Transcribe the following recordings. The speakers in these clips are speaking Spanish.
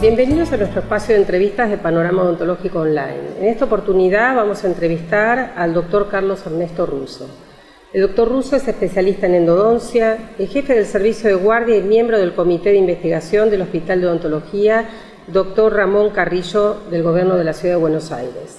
Bienvenidos a nuestro espacio de entrevistas de Panorama Odontológico Online. En esta oportunidad vamos a entrevistar al doctor Carlos Ernesto Russo. El doctor Russo es especialista en endodoncia, es jefe del servicio de guardia y miembro del comité de investigación del Hospital de Odontología Dr. Ramón Carrillo del Gobierno de la Ciudad de Buenos Aires.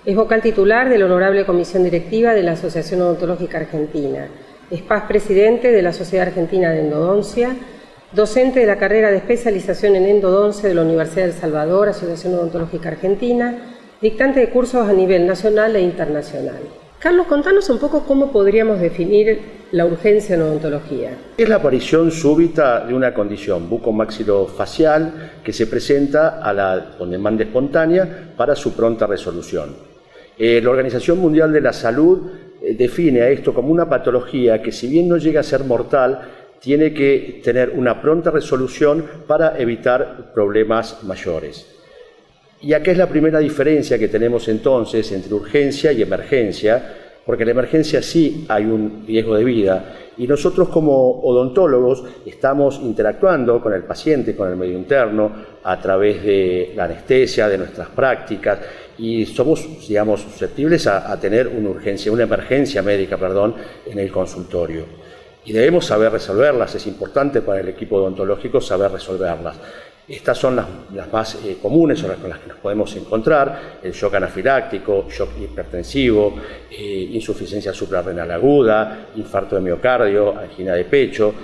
Es vocal titular de la Honorable Comisión Directiva de la Asociación Odontológica Argentina. Es presidente de la Sociedad Argentina de Endodoncia, docente de la carrera de especialización en endodoncia de la Universidad de El Salvador, Asociación Odontológica Argentina, dictante de cursos a nivel nacional e internacional. Carlos, contanos un poco cómo podríamos definir la urgencia en odontología. Es la aparición súbita de una condición bucomaxilofacial que se presenta con demanda espontánea para su pronta resolución. La Organización Mundial de la Salud define a esto como una patología que, si bien no llega a ser mortal, tiene que tener una pronta resolución para evitar problemas mayores. Y acá es la primera diferencia que tenemos entonces entre urgencia y emergencia, porque en la emergencia sí hay un riesgo de vida y nosotros como odontólogos estamos interactuando con el paciente, con el medio interno, a través de la anestesia, de nuestras prácticas, y somos, digamos, susceptibles a tener una emergencia médica, en el consultorio. Y debemos saber resolverlas, es importante para el equipo odontológico saber resolverlas. Estas son las más comunes, son las con las que nos podemos encontrar: el shock anafiláctico, shock hipertensivo, insuficiencia suprarrenal aguda, infarto de miocardio, angina de pecho,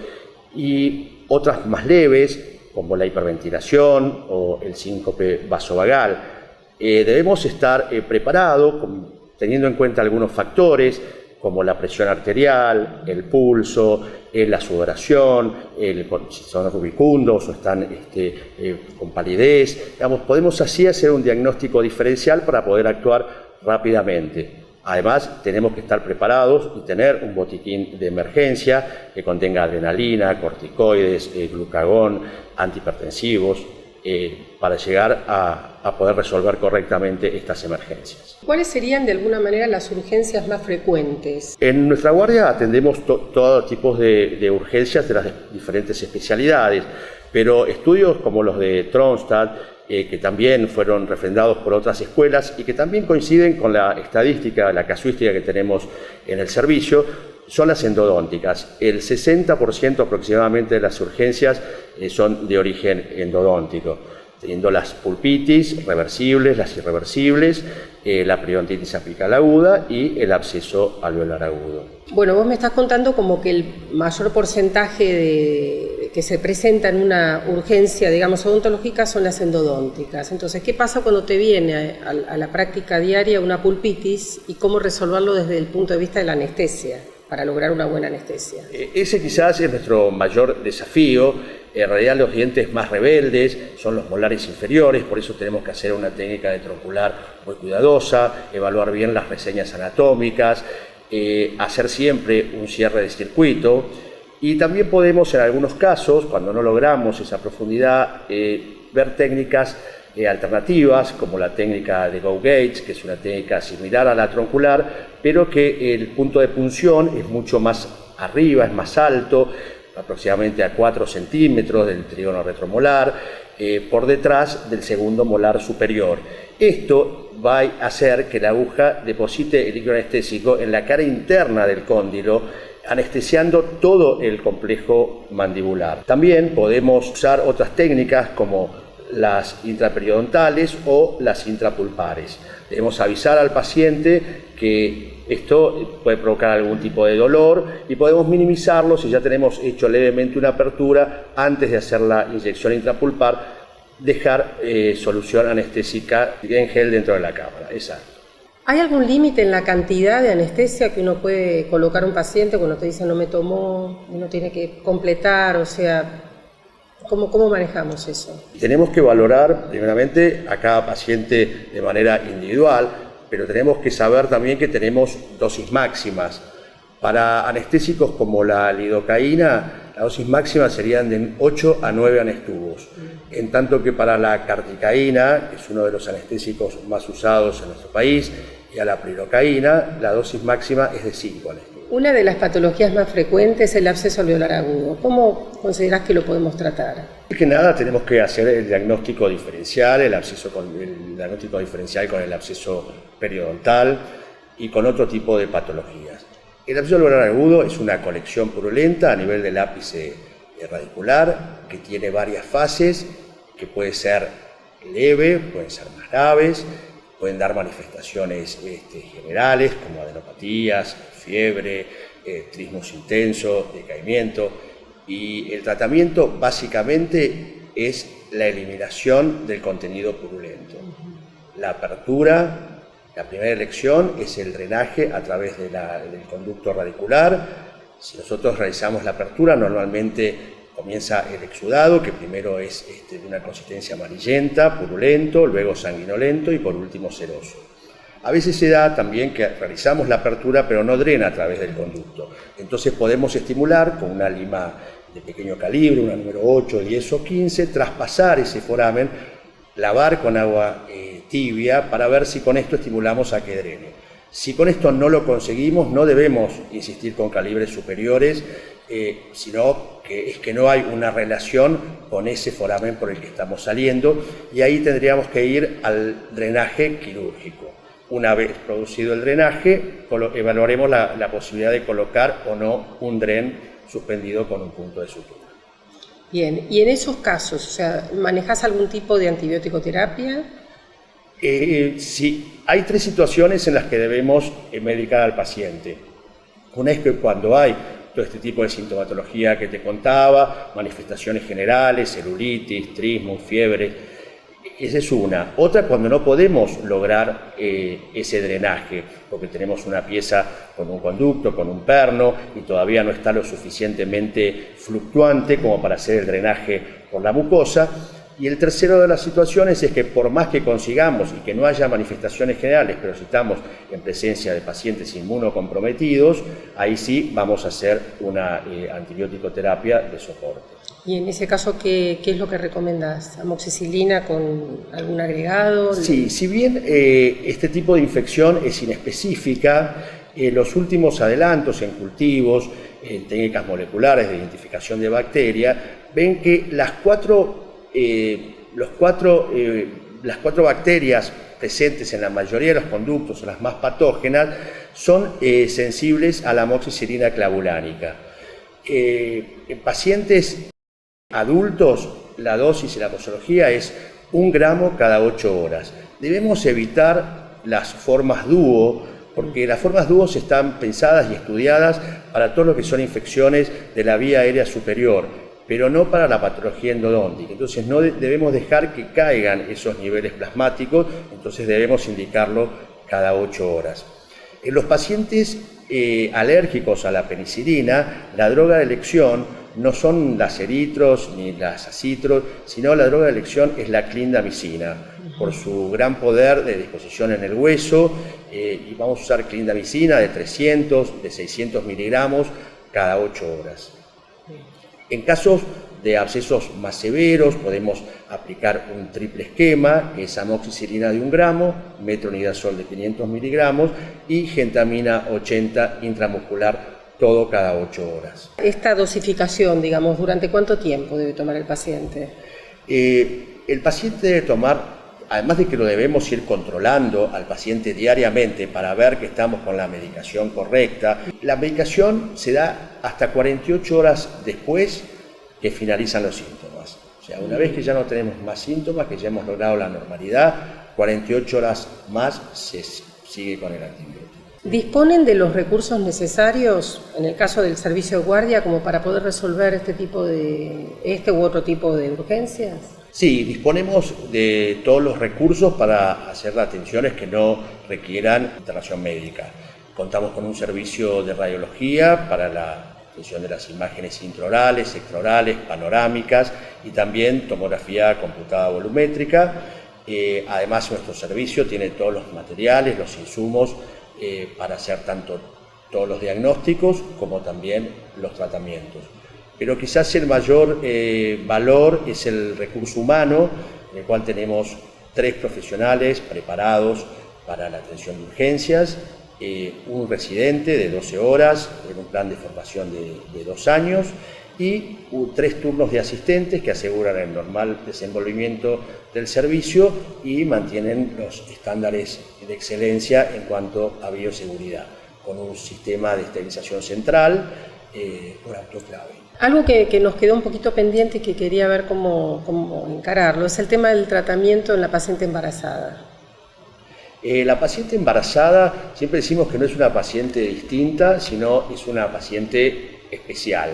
y otras más leves como la hiperventilación o el síncope vasovagal. Debemos estar preparados teniendo en cuenta algunos factores como la presión arterial, el pulso, la sudoración, si son rubicundos o están con palidez. Podemos así hacer un diagnóstico diferencial para poder actuar rápidamente. Además, tenemos que estar preparados y tener un botiquín de emergencia que contenga adrenalina, corticoides, glucagón, antihipertensivos, para llegar a poder resolver correctamente estas emergencias. ¿Cuáles serían de alguna manera las urgencias más frecuentes? En nuestra guardia atendemos todos tipos de urgencias de las diferentes especialidades, pero estudios como los de Tronstad, que también fueron refrendados por otras escuelas y que también coinciden con la estadística, la casuística que tenemos en el servicio, son las endodónticas. El 60% aproximadamente de las urgencias son de origen endodóntico, teniendo las pulpitis reversibles, las irreversibles, la periodontitis apical aguda y el absceso alveolar agudo. Bueno, vos me estás contando como que el mayor porcentaje que se presenta en una urgencia, digamos, odontológica son las endodónticas. Entonces, ¿qué pasa cuando te viene a la práctica diaria una pulpitis y cómo resolverlo desde el punto de vista de la anestesia para lograr una buena anestesia? Ese quizás es nuestro mayor desafío. En realidad los dientes más rebeldes son los molares inferiores, por eso tenemos que hacer una técnica de troncular muy cuidadosa, evaluar bien las reseñas anatómicas, hacer siempre un cierre de circuito, y también podemos, en algunos casos, cuando no logramos esa profundidad, ver técnicas alternativas como la técnica de Go-Gates, que es una técnica similar a la troncular, pero que el punto de punción es mucho más arriba, es más alto, aproximadamente a 4 centímetros del trígono retromolar, por detrás del segundo molar superior. Esto va a hacer que la aguja deposite el líquido anestésico en la cara interna del cóndilo, anestesiando todo el complejo mandibular. También podemos usar otras técnicas como las intraperidontales o las intrapulpares. Debemos avisar al paciente que esto puede provocar algún tipo de dolor y podemos minimizarlo si ya tenemos hecho levemente una apertura antes de hacer la inyección intrapulpar, dejar solución anestésica en gel dentro de la cámara. Exacto. ¿Hay algún límite en la cantidad de anestesia que uno puede colocar a un paciente cuando te dice no me tomó, uno tiene que completar, o sea, ¿cómo manejamos eso? Tenemos que valorar primeramente a cada paciente de manera individual, pero tenemos que saber también que tenemos dosis máximas. Para anestésicos como la lidocaína, la dosis máxima serían de 8 a 9 anestubos, en tanto que para la carticaína, que es uno de los anestésicos más usados en nuestro país, y a la prilocaína, la dosis máxima es de 5 anestubos. Una de las patologías más frecuentes es el absceso alveolar agudo. ¿Cómo considerás que lo podemos tratar? Más que nada tenemos que hacer el diagnóstico diferencial, el diagnóstico diferencial con el absceso periodontal y con otro tipo de patologías. El absceso alveolar agudo es una colección purulenta a nivel del ápice radicular que tiene varias fases, que puede ser leve, pueden ser más graves, pueden dar manifestaciones generales como adenopatías, fiebre, trismus intenso, decaimiento, y el tratamiento básicamente es la eliminación del contenido purulento. La apertura, la primera elección es el drenaje a través del conducto radicular. Si nosotros realizamos la apertura, normalmente comienza el exudado, que primero es de una consistencia amarillenta, purulento, luego sanguinolento y por último seroso. A veces se da también que realizamos la apertura pero no drena a través del conducto. Entonces podemos estimular con una lima de pequeño calibre, una número 8, 10 o 15, traspasar ese foramen, lavar con agua tibia para ver si con esto estimulamos a que drene. Si con esto no lo conseguimos, no debemos insistir con calibres superiores, sino que no hay una relación con ese foramen por el que estamos saliendo, y ahí tendríamos que ir al drenaje quirúrgico. Una vez producido el drenaje, evaluaremos la posibilidad de colocar o no un dren suspendido con un punto de sutura. Bien, y en esos casos, o sea, ¿manejás algún tipo de antibiótico terapia? Sí, hay tres situaciones en las que debemos medicar al paciente. Una es que cuando hay todo este tipo de sintomatología que te contaba, manifestaciones generales, celulitis, trismus, fiebre. Esa es una. Otra, cuando no podemos lograr ese drenaje, porque tenemos una pieza con un conducto, con un perno, y todavía no está lo suficientemente fluctuante como para hacer el drenaje por la mucosa. Y el tercero de las situaciones es que por más que consigamos y que no haya manifestaciones generales, pero si estamos en presencia de pacientes inmunocomprometidos, ahí sí vamos a hacer una antibiótico-terapia de soporte. Y en ese caso, ¿qué es lo que recomendás? ¿Amoxicilina con algún agregado? Sí, si bien este tipo de infección es inespecífica, los últimos adelantos en cultivos, en técnicas moleculares de identificación de bacterias, ven que las cuatro bacterias presentes en la mayoría de los conductos, las más patógenas, son sensibles a la amoxicilina clavulánica. En pacientes adultos, la dosis y la posología es 1 gramo cada 8 horas. Debemos evitar las formas dúo, porque las formas dúo están pensadas y estudiadas para todo lo que son infecciones de la vía aérea superior, pero no para la patología endodóntica. Entonces no debemos dejar que caigan esos niveles plasmáticos, entonces debemos indicarlo cada 8 horas. En los pacientes alérgicos a la penicilina, la droga de elección no son las eritros ni las acitros, sino la droga de elección es la clindamicina, por su gran poder de disposición en el hueso, y vamos a usar clindamicina de 300, de 600 miligramos cada 8 horas. En casos de abscesos más severos podemos aplicar un triple esquema, que es amoxicilina de 1 gramo, metronidazol de 500 miligramos y gentamina 80 intramuscular, todo cada 8 horas. Esta dosificación, digamos, ¿durante cuánto tiempo debe tomar el paciente? El paciente debe tomar, además de que lo debemos ir controlando al paciente diariamente para ver que estamos con la medicación correcta, la medicación se da hasta 48 horas después que finalizan los síntomas. O sea, una vez que ya no tenemos más síntomas, que ya hemos logrado la normalidad, 48 horas más se sigue con el antibiótico. ¿Disponen de los recursos necesarios, en el caso del servicio de guardia, como para poder resolver este u otro tipo de urgencias? Sí, disponemos de todos los recursos para hacer atenciones que no requieran internación médica. Contamos con un servicio de radiología para la atención de las imágenes intraorales, extraorales, panorámicas y también tomografía computada volumétrica. Además, nuestro servicio tiene todos los materiales, los insumos para hacer tanto todos los diagnósticos como también los tratamientos. Pero quizás el mayor valor es el recurso humano, en el cual tenemos 3 profesionales preparados para la atención de urgencias, un residente de 12 horas en un plan de formación de 2 años y 3 turnos de asistentes que aseguran el normal desenvolvimiento del servicio y mantienen los estándares de excelencia en cuanto a bioseguridad, con un sistema de esterilización central por autoclave. Algo que nos quedó un poquito pendiente y que quería ver cómo encararlo es el tema del tratamiento en la paciente embarazada. La paciente embarazada, siempre decimos que no es una paciente distinta, sino es una paciente especial.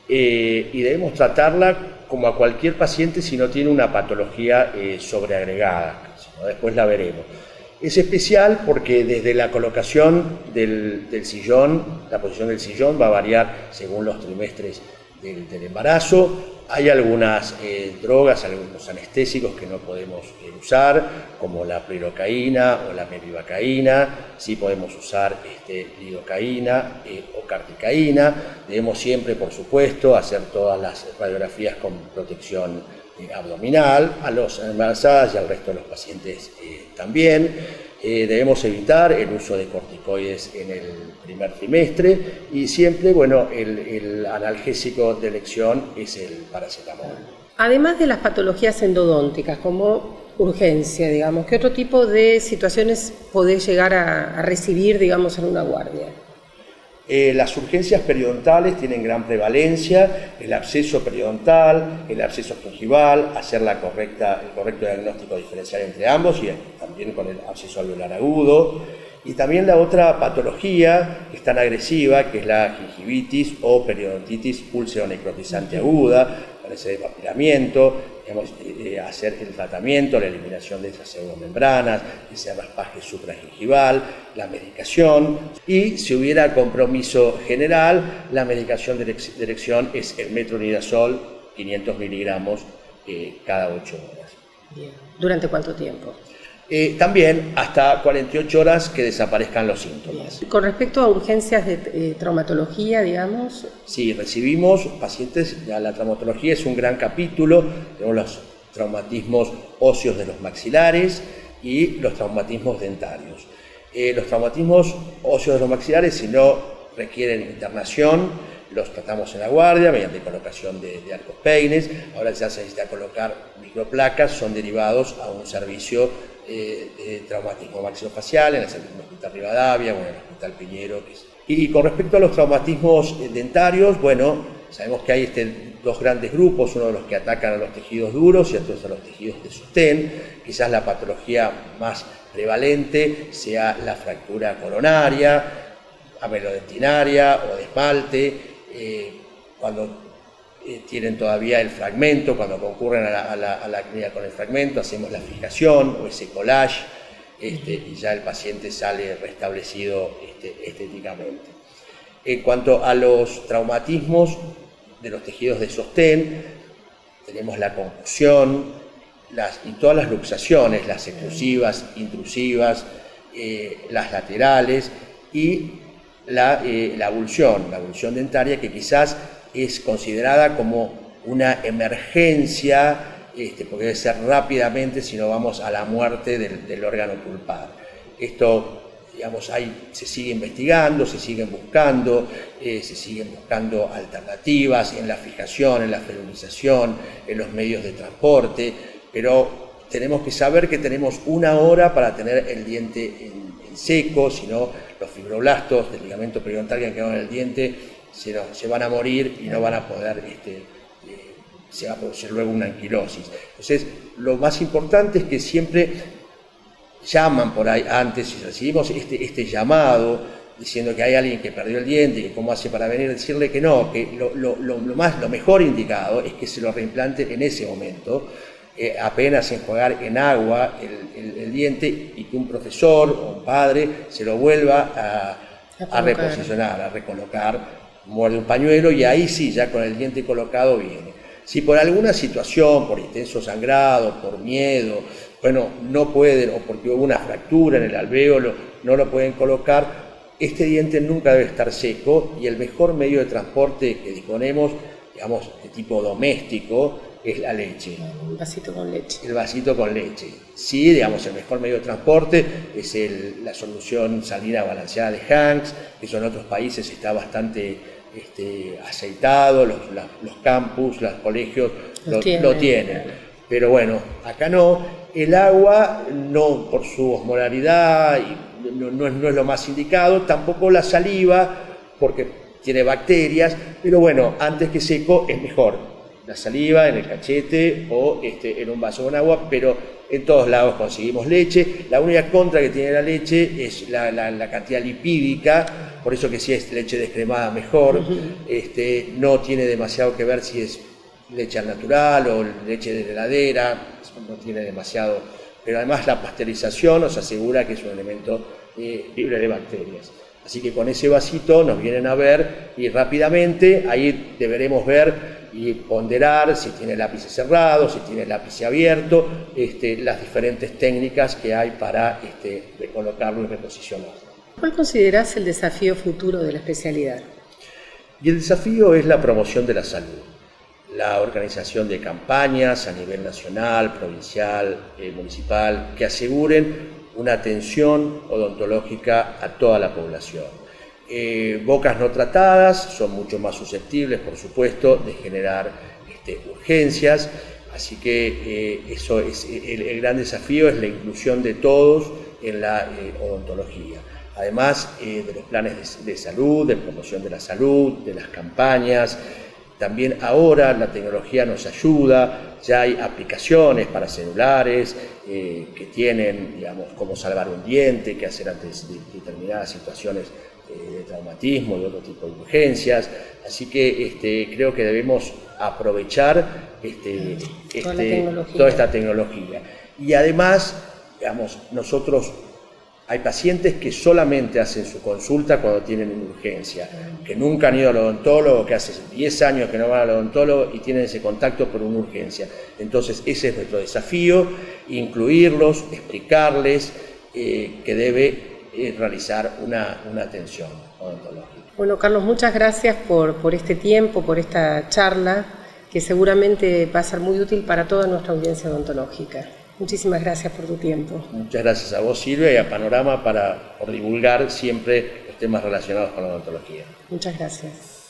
Y debemos tratarla como a cualquier paciente si no tiene una patología sobreagregada, después la veremos. Es especial porque desde la colocación del sillón, la posición del sillón va a variar según los trimestres del embarazo. Hay algunas drogas, algunos anestésicos que no podemos usar, como la prilocaína o la mepivacaína. Sí podemos usar lidocaína o carticaína. Debemos siempre, por supuesto, hacer todas las radiografías con protección abdominal, a las embarazadas y al resto de los pacientes también. Debemos evitar el uso de corticoides en el primer trimestre y siempre, bueno, el analgésico de elección es el paracetamol. Además de las patologías endodónticas, como urgencia, digamos, ¿qué otro tipo de situaciones podés llegar a recibir, digamos, en una guardia? Las urgencias periodontales tienen gran prevalencia, el absceso periodontal, el absceso gingival, hacer el correcto diagnóstico diferencial entre ambos y también con el absceso alveolar agudo. Y también la otra patología que es tan agresiva, que es la gingivitis o periodontitis pulsionecrotizante aguda, con ese despapilamiento. Hacer el tratamiento, la eliminación de esas pseudomembranas, ese raspaje supragingival, la medicación y si hubiera compromiso general, la medicación de elección es el metronidazol, 500 miligramos cada 8 horas. Bien. ¿Durante cuánto tiempo? También hasta 48 horas que desaparezcan los síntomas. Con respecto a urgencias de traumatología, digamos. Sí, recibimos pacientes, la traumatología es un gran capítulo, tenemos los traumatismos óseos de los maxilares y los traumatismos dentarios. Los traumatismos óseos de los maxilares, si no requieren internación, los tratamos en la guardia mediante colocación de arcos peines. Ahora ya se necesita colocar microplacas, son derivados a un servicio de traumatismo maxilofacial en el Hospital Rivadavia o en el Hospital Piñero. Y con respecto a los traumatismos dentarios, bueno, sabemos que hay dos grandes grupos, uno de los que atacan a los tejidos duros y otros a los tejidos de sostén. Quizás la patología más prevalente sea la fractura coronaria, amelodentinaria o de esmalte, cuando tienen todavía el fragmento, cuando concurren a la clínica con el fragmento, hacemos la fijación o ese collage y ya el paciente sale restablecido estéticamente. En cuanto a los traumatismos de los tejidos de sostén, tenemos la concusión y todas las luxaciones, las exclusivas, intrusivas, las laterales y la avulsión dentaria, que quizás es considerada como una emergencia, porque debe ser rápidamente si no vamos a la muerte del órgano pulpar. Esto, digamos, se sigue investigando, se siguen buscando alternativas en la fijación, en la ferilización, en los medios de transporte, pero tenemos que saber que tenemos 1 hora para tener el diente en seco, si no los fibroblastos del ligamento periodontal que han quedado en el diente se van a morir y no van a poder, se va a producir luego una anquilosis. Entonces, lo más importante es que siempre llaman por ahí antes, si recibimos este llamado diciendo que hay alguien que perdió el diente y que cómo hace para venir, decirle que no, que lo mejor indicado es que se lo reimplante en ese momento, apenas enjuagar en agua el diente y que un profesor o un padre se lo vuelva a reposicionar, a recolocar, muerde un pañuelo y ahí sí, ya con el diente colocado viene. Si por alguna situación, por intenso sangrado, por miedo, bueno, no pueden, o porque hubo una fractura en el alvéolo, no lo pueden colocar, este diente nunca debe estar seco y el mejor medio de transporte que disponemos, digamos, de tipo doméstico, es la leche. Un vasito con leche. El vasito con leche. Sí, digamos, el mejor medio de transporte es la solución salina balanceada de Hanks, que eso en otros países está bastante aceitado, los campus, los colegios lo tienen. Pero bueno, acá no. El agua, no por su osmolaridad, no es lo más indicado, tampoco la saliva, porque tiene bacterias, pero bueno, antes que seco es mejor. La saliva en el cachete o en un vaso con agua, pero en todos lados conseguimos leche. La única contra que tiene la leche es la cantidad lipídica, por eso que si es leche descremada mejor. No tiene demasiado que ver si es leche al natural o leche de heladera, no tiene demasiado, pero además la pasteurización nos asegura que es un elemento libre de bacterias. Así que con ese vasito nos vienen a ver y rápidamente ahí deberemos ver y ponderar si tiene el lápiz cerrado, si tiene el lápiz abierto, las diferentes técnicas que hay para colocarlo y reposicionarlo. ¿Cuál considerás el desafío futuro de la especialidad? Y el desafío es la promoción de la salud. La organización de campañas a nivel nacional, provincial, municipal, que aseguren una atención odontológica a toda la población. Bocas no tratadas son mucho más susceptibles, por supuesto, de generar urgencias, así que eso es el gran desafío, es la inclusión de todos en la odontología. Además de los planes de salud, de promoción de la salud, de las campañas. También ahora la tecnología nos ayuda, ya hay aplicaciones para celulares que tienen, digamos, cómo salvar un diente, qué hacer ante determinadas situaciones de traumatismo y otro tipo de urgencias. Así que creo que debemos aprovechar toda esta tecnología. Y además, digamos, nosotros hay pacientes que solamente hacen su consulta cuando tienen una urgencia, que nunca han ido al odontólogo, que hace 10 años que no van al odontólogo y tienen ese contacto por una urgencia. Entonces ese es nuestro desafío, incluirlos, explicarles que debe realizar una atención odontológica. Bueno, Carlos, muchas gracias por este tiempo, por esta charla, que seguramente va a ser muy útil para toda nuestra audiencia odontológica. Muchísimas gracias por tu tiempo. Muchas gracias a vos, Silvia, y a Panorama por divulgar siempre los temas relacionados con la odontología. Muchas gracias.